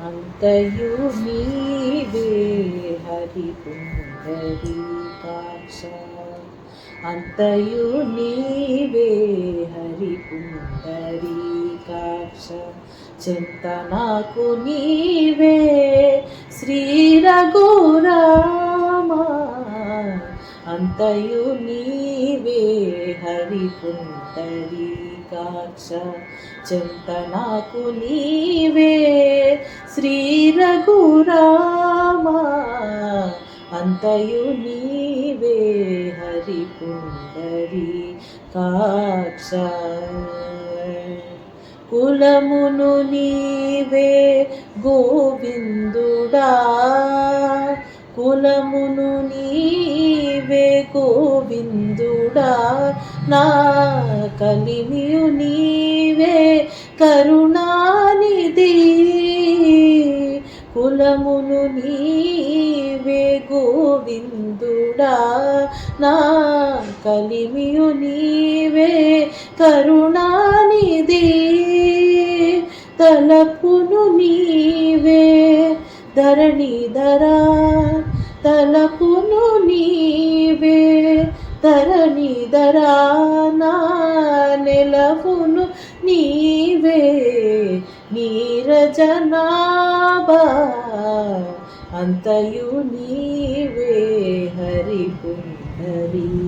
అంతయు నీవే హరి పుండరీకాక్ష, అంతయు నీవే హరి పుండరీకాక్ష, చింత నాకు నీవే శ్రీ రఘురామ, అంతయు నీవే హరి పుండరీకాక్ష, చింత నాకు నీవే శ్రీ రఘురామ, అంతయు నీవే హరి పుండరీకాక్ష. కులమును నీవే గోవిందుడా, కులమును నీవే గోవిందుడా, నా కలిమియు నీవే కరుణానిధి, కులమును నీవే గోవిందుడా, నా కలిమియు నీవే కరుణానిధి, తలపును నీవే ధరణిధరా, తలపును నీవే ధరణిధరా, నా నెలవును నీవే నీరజనాభా, అంతయు నీవే హరి పుండరీకాక్ష,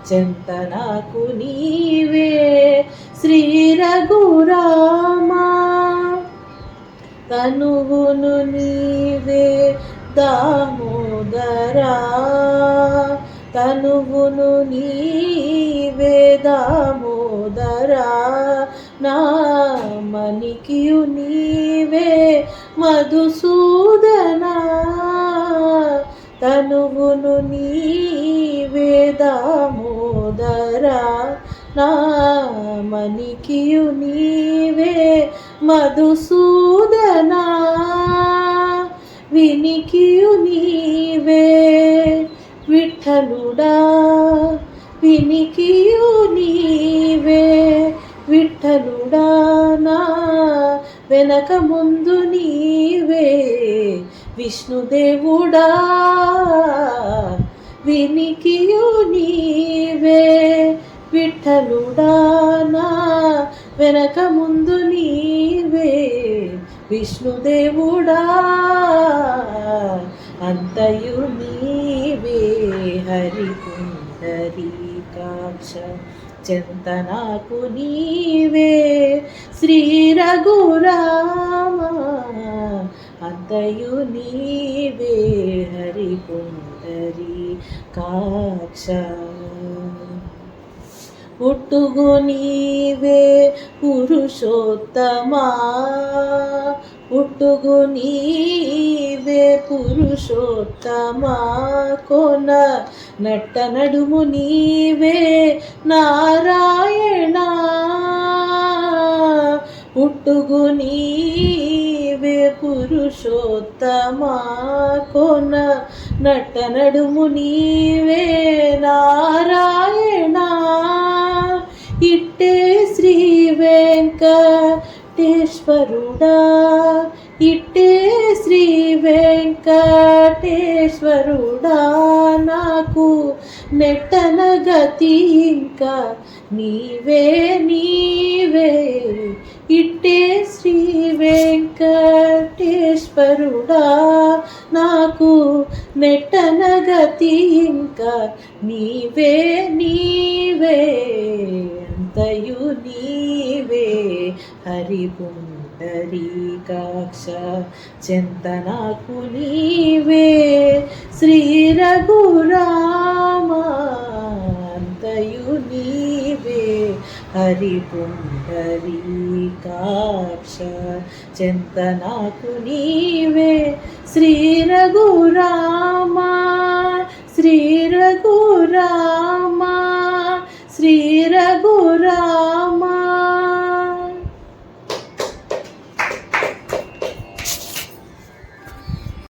చింత నాకు నీవే శ్రీ రఘురామ, తనువును నీవే దామోదరా, తనువును నీవే దామోదరా, నా మణికియు నీవే మధుసూదనా, తనువును నీవే దామోదరా, నా మణికియు నీవే మధుసూదనా, వినికియు నీవే విఠలుడా, వినికియు నీవే విఠలుడా, నా వెనక ముందు నీవే విష్ణుదేవుడా, వినికియు నీవే విఠలుడా, నా వెనక ముందు నీవే విష్ణుదేవుడా, అంతయు నీవే హరి పుండరీకాక్ష, చింత నాకు నీవే శ్రీ రఘురామ, అంతయు నీవే హరి పుండరీకాక్ష. పుట్టుగు నీవే పురుషోత్తమా, పుట్టుగు నీవే పురుషోత్తమా, కొన నట్ట నడుము నీవే నారాయణ, పుట్టుగు నీవే పురుషోత్తమా, కొన నట్ట నడుము నీవే నారాయణ, ఇట్టే శ్రీ వెంకటేశ్వరుడా, ఇట్టే శ్రీ వెంకటేశ్వరుడా, నాకు నెట్టన గతి ఇంకా నీవే నీవే, ఇట్టే శ్రీ వెంకటేశ్వరుడా, నాకు నెట్టన గతి ఇంకా నీవే నీవే, అంతయు నీవే హరి పుండరీకాక్ష, చింత నాకు నీవే శ్రీ రఘురామ, అంతయు నీవే హరి పుండరీకాక్ష, చింత నాకు నీవే శ్రీ రఘురామ.